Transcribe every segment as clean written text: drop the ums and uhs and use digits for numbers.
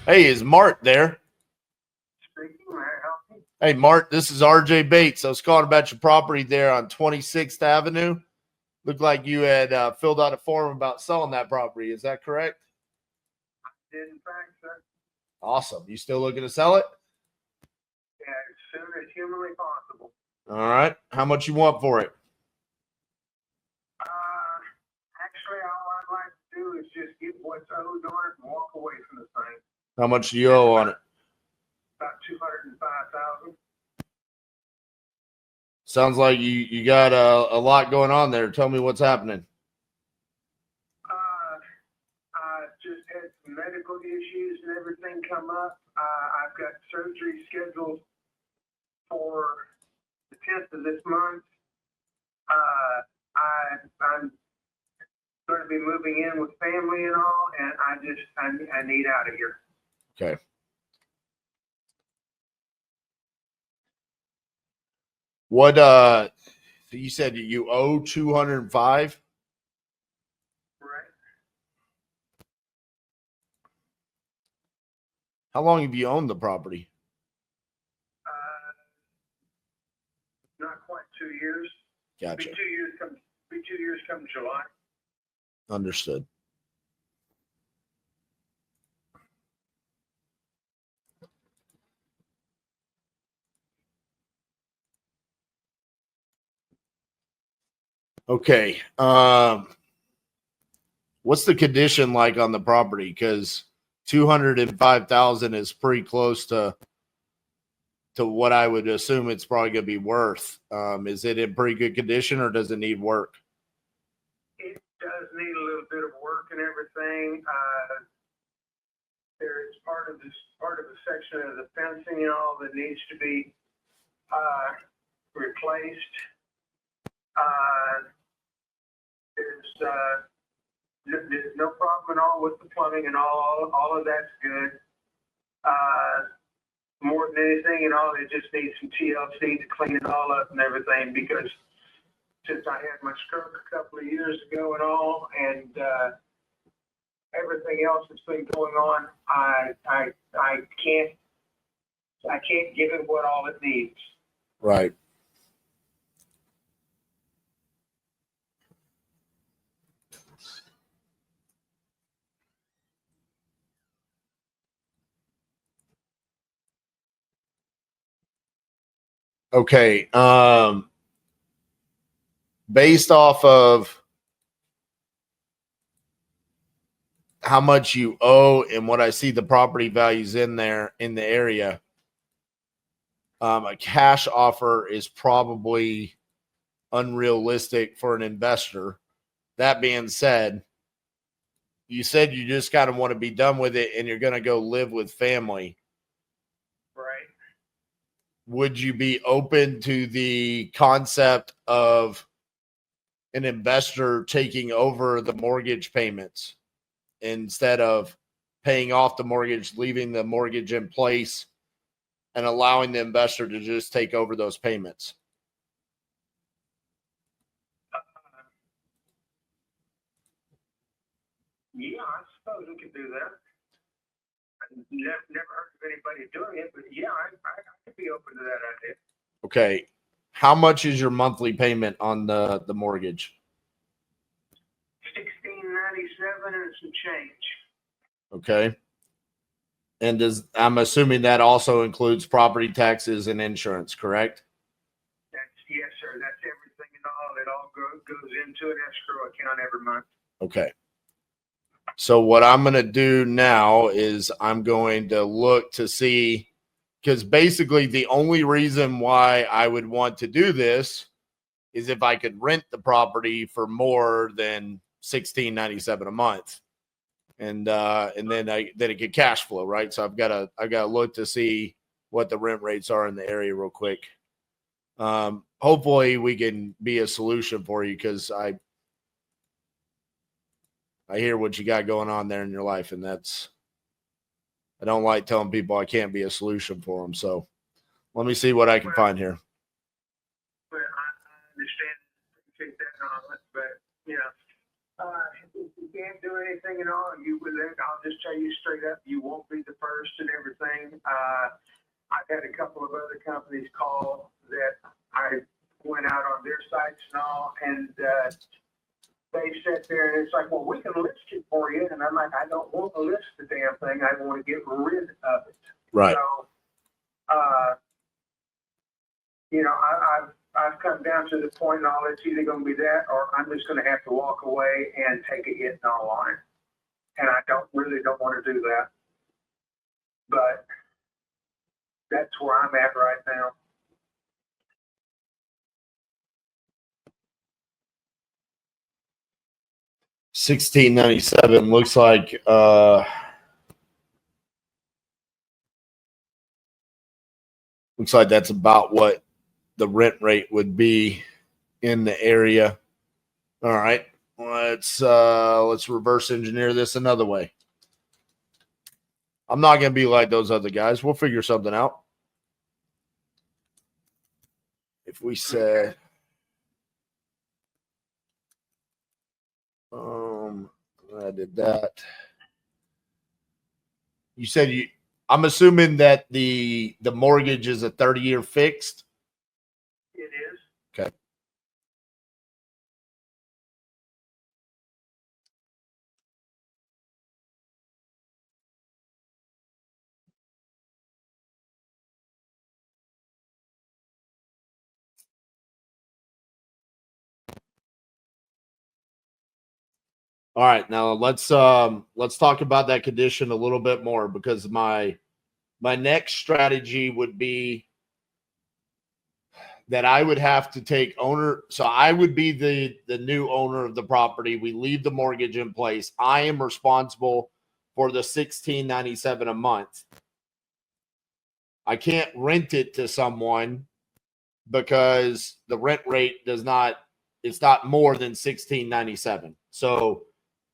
Hey, is Mart there? Speaking, may I help you? Hey, Mart, this is RJ Bates. I was calling about your property there on 26th Avenue. Looked like you had filled out a form about selling that property. Is that correct? I did, in fact, sir. Awesome. You still looking to sell it? Yeah, as soon as humanly possible. All right. How much you want for it? Actually, all I'd like to do is just get what's owed on it and walk away from the thing. How much do you owe on it? About $205,000. Sounds like you got a lot going on there. Tell me what's happening. I just had some medical issues and everything come up. I've got surgery scheduled for the 10th of this month. I'm going to be moving in with family and all, and I need out of here. Okay. What so you said you owe 205? Right. How long have you owned the property? Not quite 2 years. Gotcha. Be 2 years come July. Understood. Okay. What's the condition like on the property? Because 205,000 is pretty close to what I would assume it's probably going to be worth. Is it in pretty good condition, or does it need work? It does need a little bit of work and everything. There is part of the section of the fencing and all that needs to be replaced. There's no problem at all with the plumbing and all of that's good. More than anything and all, it just needs some TLC to clean it all up and everything, because since I had my stroke a couple of years ago and all, and everything else that's been going on, I can't give it what all it needs. Right. Okay. Based off of how much you owe and what I see the property values in there in the area, a cash offer is probably unrealistic for an investor. That being said, you said you just kind of want to be done with it and you're going to go live with family. Right. Would you be open to the concept of an investor taking over the mortgage payments instead of paying off the mortgage, leaving the mortgage in place, and allowing the investor to just take over those payments? Yeah, I suppose we could do that. Never heard of anybody doing it, but yeah, I could be open to that idea. Okay. How much is your monthly payment on the mortgage? $1,697 and some change. Okay. And I'm assuming that also includes property taxes and insurance, correct? Yes, sir. That's everything and all. It all goes into an escrow account every month. Okay. So what I'm going to do now is I'm going to look to see, because basically the only reason why I would want to do this is if I could rent the property for more than $1,697 a month. And then it could cash flow, right? So I've got to look to see what the rent rates are in the area real quick. Hopefully we can be a solution for you, because I hear what you got going on there in your life, and I don't like telling people I can't be a solution for them. So let me see what I can find here. Well, I understand, appreciate that and all that, but can't do anything at all. I'll just tell you straight up, you won't be the first and everything. I've had a couple of other companies call that I went out on their sites and all, and they sit there and it's like, well, we can list it for you. And I'm like, I don't want to list the damn thing. I want to get rid of it. Right. So, I've come down to the point now, it's either going to be that or I'm just going to have to walk away and take a hit in all line. And I don't want to do that. But that's where I'm at right now. $16.97 looks like that's about what the rent rate would be in the area. All right, let's reverse engineer this another way. I'm not gonna be like those other guys. We'll figure something out. If we said I did that. You said I'm assuming that the mortgage is a 30-year fixed. It is. Okay. All right, now let's talk about that condition a little bit more, because my next strategy would be that I would have to take owner. So I would be the new owner of the property. We leave the mortgage in place. I am responsible for the $16.97 a month. I can't rent it to someone because the rent rate it's not more than $16.97. So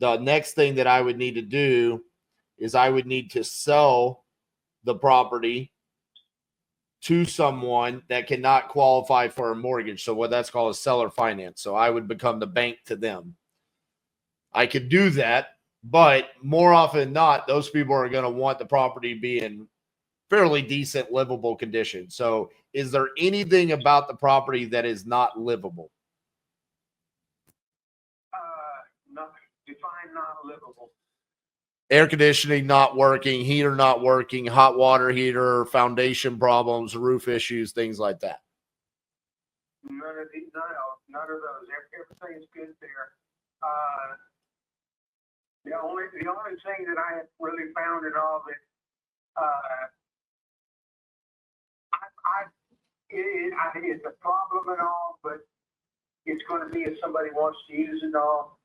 the next thing that I would need to do is I would need to sell the property to someone that cannot qualify for a mortgage. So what that's called is seller finance. So I would become the bank to them. I could do that, but more often than not, those people are going to want the property be in fairly decent, livable condition. So is there anything about the property that is not livable? Define not livable. Air conditioning not working, heater not working, hot water heater, foundation problems, roof issues, things like that. None of those. Everything's good there. The only thing that I have really found in all that it's a problem and all, but it's going to be if somebody wants to use it all.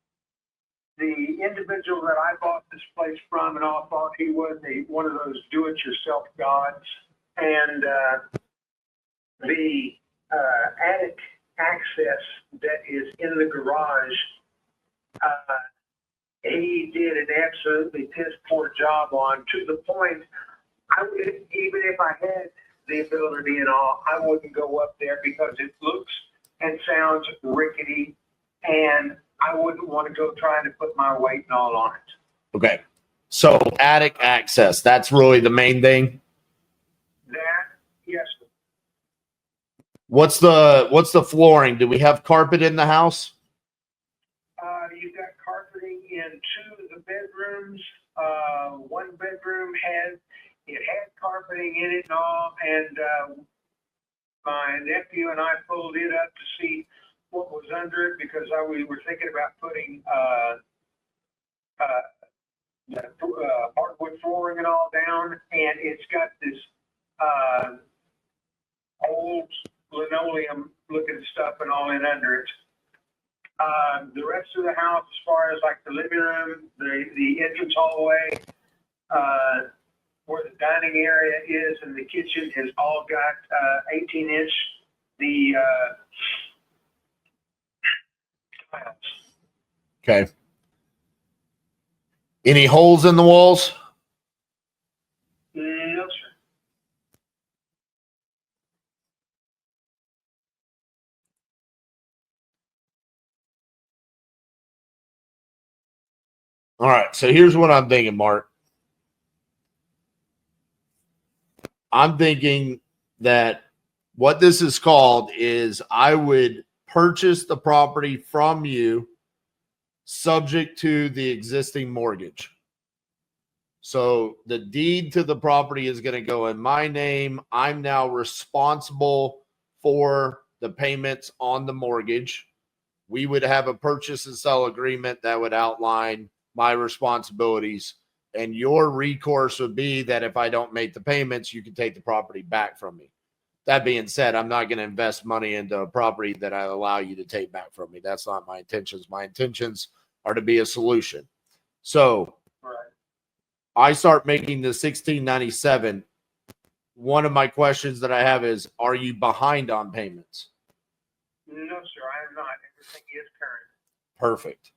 The individual that I bought this place from and all thought he was one of those do-it-yourself gods, and the attic access that is in the garage, he did an absolutely piss-poor job on, to the point even if I had the ability and all, I wouldn't go up there because it looks and sounds rickety, and I wouldn't want to go trying to put my weight and all on it. Okay. So attic access, that's really the main thing? Yes. What's the flooring? Do we have carpet in the house? You've got carpeting in 2 of the bedrooms. One bedroom had carpeting in it and all, and my nephew and I pulled it up to see what was under it, because we were thinking about putting hardwood flooring and all down, and it's got this old linoleum looking stuff and all in under it. The rest of the house, as far as like the living room, the entrance hallway, where the dining area is, and the kitchen has all got 18-inch tiles. Okay. Any holes in the walls? No, sir. All right. So here's what I'm thinking, Mark. I'm thinking that what this is called is I would purchase the property from you subject to the existing mortgage. So the deed to the property is going to go in my name. I'm now responsible for the payments on the mortgage. We would have a purchase and sell agreement that would outline my responsibilities. And your recourse would be that if I don't make the payments, you can take the property back from me. That being said, I'm not going to invest money into a property that I allow you to take back from me. That's not my intentions. My intentions are to be a solution. So I start making the 1697. One of my questions that I have is, are you behind on payments? No, sir, I am not. Everything is current. Perfect.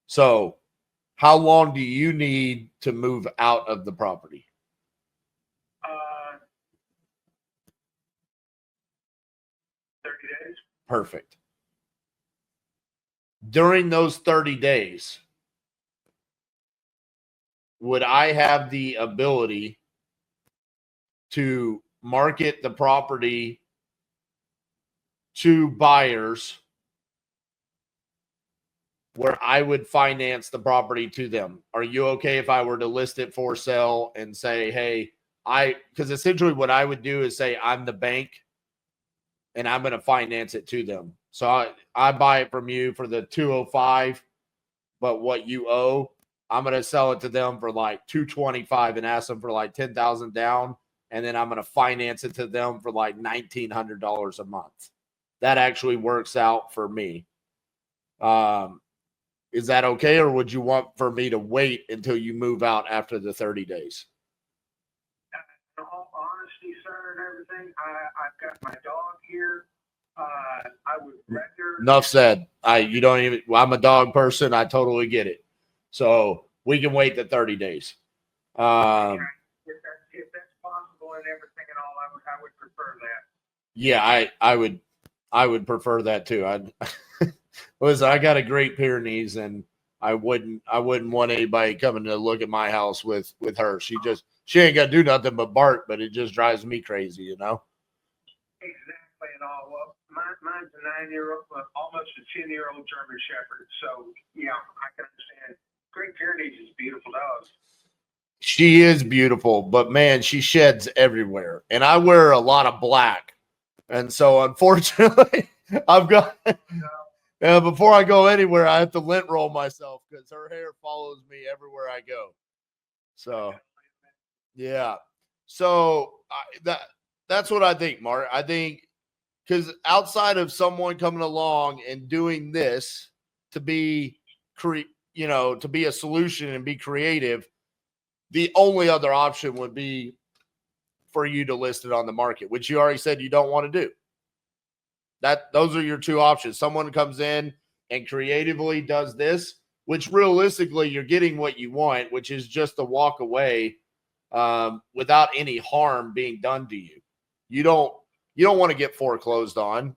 So how long do you need to move out of the property? 30 days. Perfect. During those 30 days, would I have the ability to market the property to buyers where I would finance the property to them? Are you okay if I were to list it for sale and say, hey, because essentially what I would do is say I'm the bank and I'm going to finance it to them. So I buy it from you for the 205, but what you owe, I'm going to sell it to them for like 225 and ask them for like 10,000 down. And then I'm going to finance it to them for like $1,900 a month. That actually works out for me. Is that okay? Or would you want for me to wait until you move out after the 30 days? In all honesty, sir, and everything, I've got my dog here. I would rather. Enough said. You don't even. I'm a dog person. I totally get it. So we can wait the 30 days. If that's possible and everything and all, I would prefer that. Yeah, I would prefer that too. Listen, I got a Great Pyrenees, and I wouldn't want anybody coming to look at my house with her. She ain't got to do nothing but bark, but it just drives me crazy, you know? Exactly, and all. Well, mine's a 9-year-old, almost a 10-year-old German Shepherd. So, yeah, I can understand. Great Pyrenees is beautiful dogs. She is beautiful, but man, she sheds everywhere. And I wear a lot of black. And so, unfortunately, I've got... before I go anywhere, I have to lint roll myself because her hair follows me everywhere I go. So, yeah. So that's what I think, Mark. I think because outside of someone coming along and doing this to be, to be a solution and be creative, the only other option would be for you to list it on the market, which you already said you don't want to do. Those are your two options. Someone comes in and creatively does this, which realistically you're getting what you want, which is just to walk away without any harm being done to you. You don't want to get foreclosed on,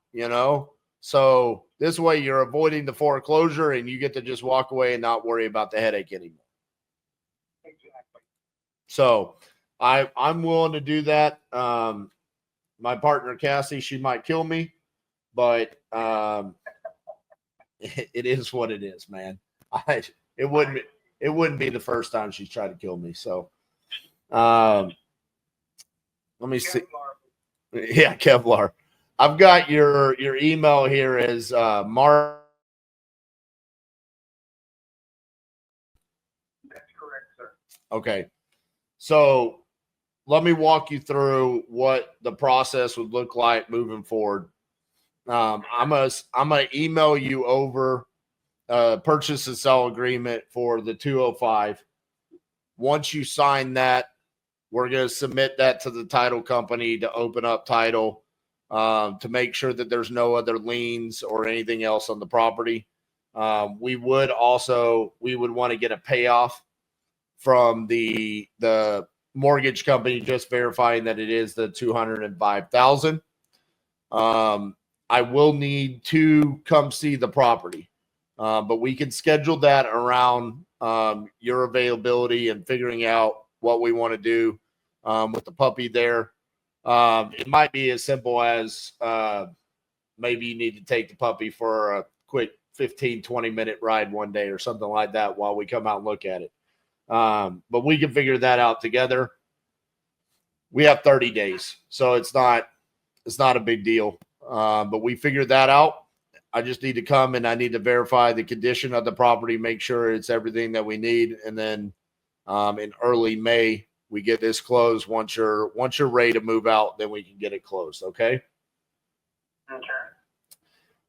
So this way you're avoiding the foreclosure and you get to just walk away and not worry about the headache anymore. Exactly. So I'm willing to do that. My partner Cassie, she might kill me. But it is what it is, man. It wouldn't be the first time she's tried to kill me. So, let me see. Yeah, Kevlar. I've got your email here as Mark. That's correct, sir. Okay, so let me walk you through what the process would look like moving forward. I'm gonna email you over a purchase and sell agreement for the 205. Once you sign that, we're going to submit that to the title company to open up title to make sure that there's no other liens or anything else on the property. We would want to get a payoff from the mortgage company, just verifying that it is the $205,000. I will need to come see the property, but we can schedule that around your availability and figuring out what we want to do with the puppy there. It might be as simple as maybe you need to take the puppy for a quick 15, 20-minute ride one day or something like that while we come out and look at it. But we can figure that out together. We have 30 days, so it's not a big deal. But we figured that out. I just need to come and I need to verify the condition of the property, make sure it's everything that we need. And then in early May, we get this closed. Once you're ready to move out, then we can get it closed. Okay. Okay.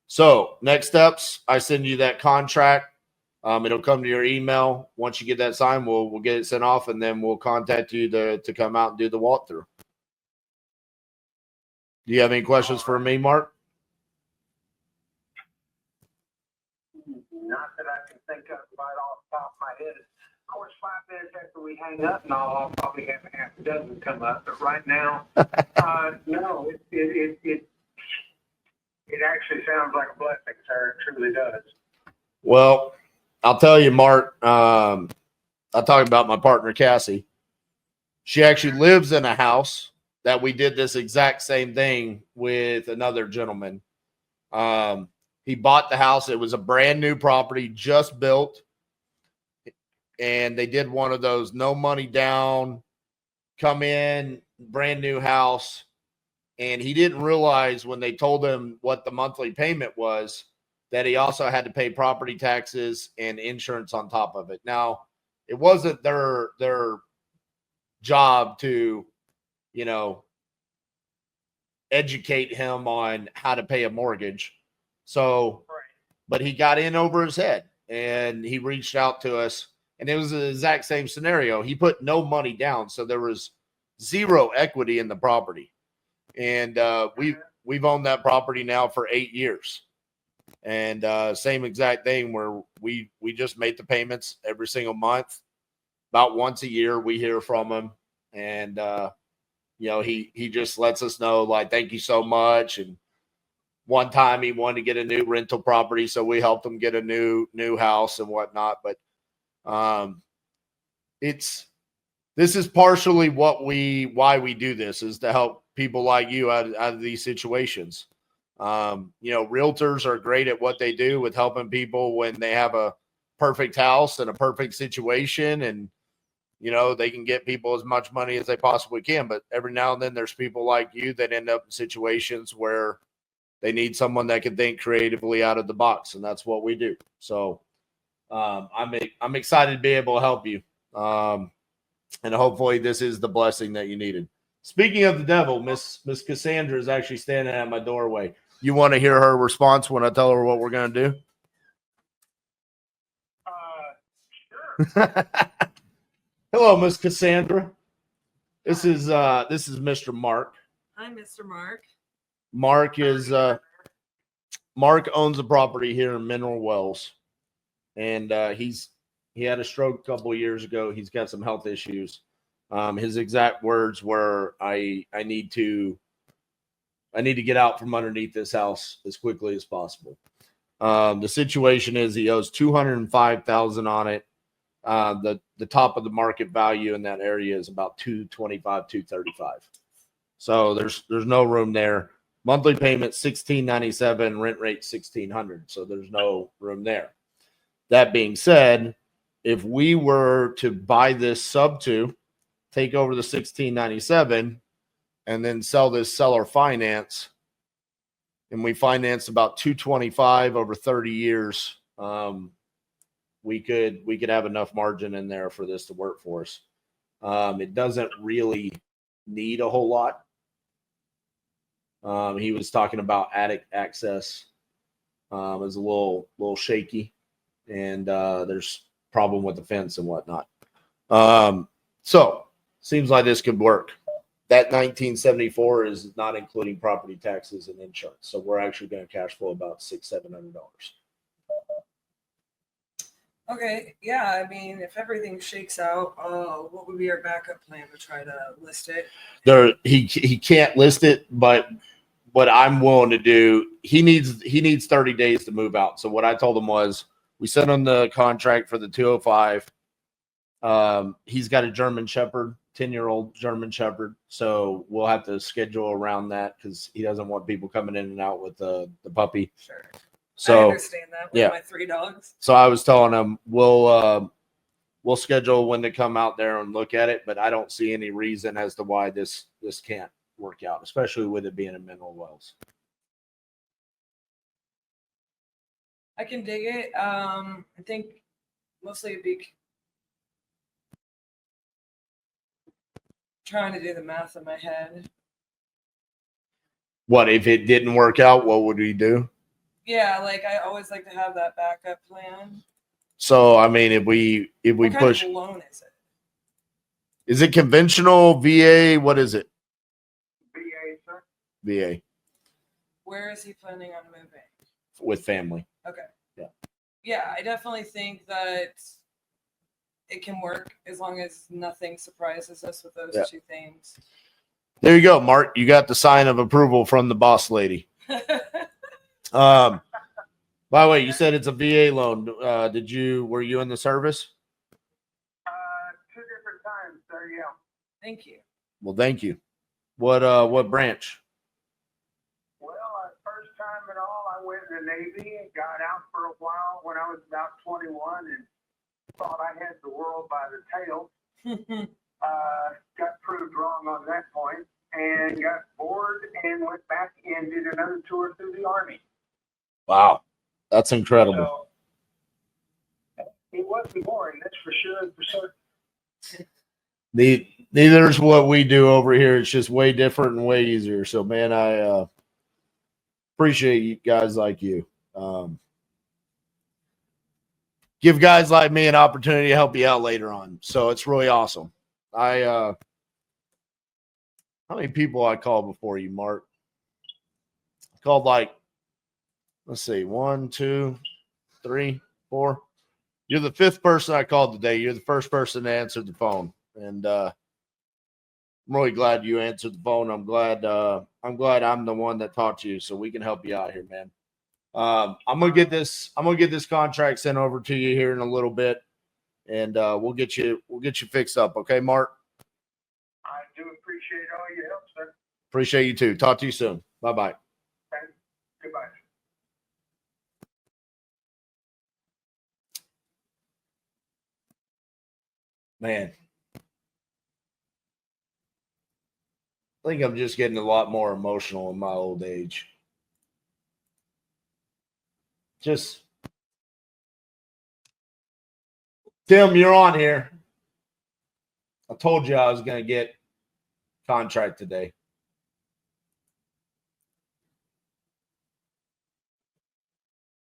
So next steps, I send you that contract. It'll come to your email. Once you get that signed, we'll get it sent off, and then we'll contact you to come out and do the walkthrough. Do you have any questions for me, Mark? Not that I can think of right off the top of my head. Of course, 5 minutes after we hang up, and I'll probably have a half a dozen come up. But right now, no, it actually sounds like a blessing, sir. It truly does. Well, I'll tell you, Mark, I'll talk about my partner, Cassie. She actually lives in a house that we did this exact same thing with another gentleman. He bought the house. It was a brand new property, just built. And they did one of those no money down, come in, brand new house. And he didn't realize when they told him what the monthly payment was, that he also had to pay property taxes and insurance on top of it. Now, it wasn't their job to, educate him on how to pay a mortgage. So, but he got in over his head and he reached out to us, and it was the exact same scenario. He put no money down. So there was zero equity in the property. And we've owned that property now for 8 years. And same exact thing where we just made the payments every single month. About once a year, we hear from him. And, he just lets us know, like, thank you so much. And one time he wanted to get a new rental property, so we helped him get a new house and whatnot. But this is partially why we do this, is to help people like you out of these situations. Realtors are great at what they do with helping people when they have a perfect house and a perfect situation, and they can get people as much money as they possibly can. But every now and then there's people like you that end up in situations where they need someone that can think creatively out of the box, and that's what we do. So I'm excited to be able to help you, and hopefully this is the blessing that you needed. Speaking of the devil, Miss Cassandra is actually standing at my doorway. You want to hear her response when I tell her what we're going to do? Sure. Hello, Miss Cassandra. This is Mr. Mark. Hi, Mr. Mark. Mark owns a property here in Mineral Wells, and he had a stroke a couple of years ago. He's got some health issues. His exact words were, I need to get out from underneath this house as quickly as possible. The situation is he owes $205,000 on it. The top of the market value in that area is about $225,000, $235,000. So there's no room there. Monthly payment $1,697, rent rate $1,600. So there's no room there. That being said, if we were to buy this sub to, take over the $1,697, and then sell this seller finance, and we finance about $225,000 over 30 years, we could have enough margin in there for this to work for us. It doesn't really need a whole lot. He was talking about attic access. Is a little shaky, and there's problem with the fence and whatnot. So seems like this could work. That $1,974 is not including property taxes and insurance. So we're actually going to cash flow about $600-700. Okay, yeah, I mean, if everything shakes out, what would be our backup plan to try to list it? He can't list it, but what I'm willing to do, he needs 30 days to move out. So what I told him was, We sent him the contract for the 205. He's got a German Shepherd, 10-year-old German Shepherd. So we'll have to schedule around that because he doesn't want people coming in and out with the puppy. Sure. I So understand that with yeah. my 3 dogs. So I was telling him we'll schedule when to come out there and look at it, but I don't see any reason as to why this can't work out, especially with it being in Mineral Wells. I can dig it. I think mostly it'd be trying to do the math in my head. What if it didn't work out? What would we do? Yeah, like I always like to have that backup plan. So I mean, if we What push, kind of loan is it? is it conventional VA? What is it? VA, sir. VA Where is he planning on moving? with family. Okay. Yeah. Yeah, I definitely think that it can work as long as nothing surprises us with those 2 things. There you go, Mark. You got the sign of approval from the boss lady. By the way, you said it's a VA loan. Were you in the service? 2 different times, sir. Yeah. Thank you. Well, thank you. What branch? Well, first time at all, I went in the Navy and got out for a while when I was about 21 and thought I had the world by the tail. Got proved wrong on that point and got bored and went back and did another tour through the Army. Wow. That's incredible. So, it wasn't boring, that's for sure. For certain. Neither is what we do over here. It's just way different and way easier. So, man, I appreciate you guys like you. Give guys like me an opportunity to help you out later on. So it's really awesome. How many people I called before you, Mark? I called let's see, 1, 2, 3, 4. You're the 5th person I called today. You're the first person to answer the phone. And I'm really glad you answered the phone. I'm glad I'm the one that talked to you, so we can help you out here, man. I'm gonna get this contract sent over to you here in a little bit, and we'll get you fixed up. Okay, Mark? I do appreciate all your help, sir. Appreciate you too. Talk to you soon. Bye-bye. Okay. Goodbye. Man, I think I'm just getting a lot more emotional in my old age. Just, Tim, you're on here. I told you I was going to get contract today.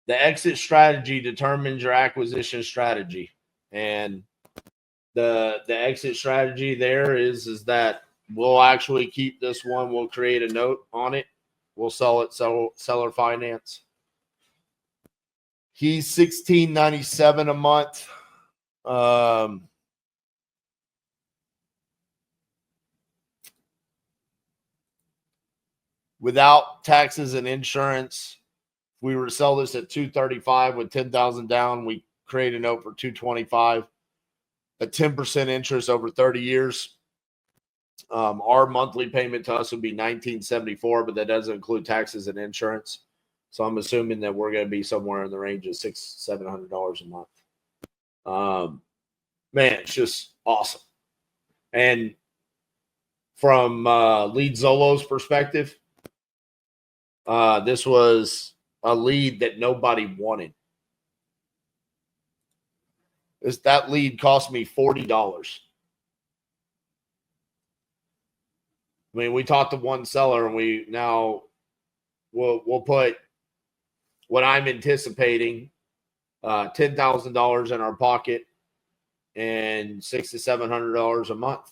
The exit strategy determines your acquisition strategy. And the exit strategy there is that we'll actually keep this one. We'll create a note on it. We'll sell it, seller finance. He's $16.97 a month. Without taxes and insurance, if we were to sell this at $235 with $10,000 down, we create a note for $225. A 10% interest over 30 years. Our monthly payment to us would be $19.74, but that doesn't include taxes and insurance. So I'm assuming that we're going to be somewhere in the range of $600-700 a month. Man, it's just awesome. And from Lead Zolo's perspective, this was a lead that nobody wanted. That lead cost me $40. I mean, we talked to one seller, and we'll put what I'm anticipating, $10,000 in our pocket and $600 to $700 a month.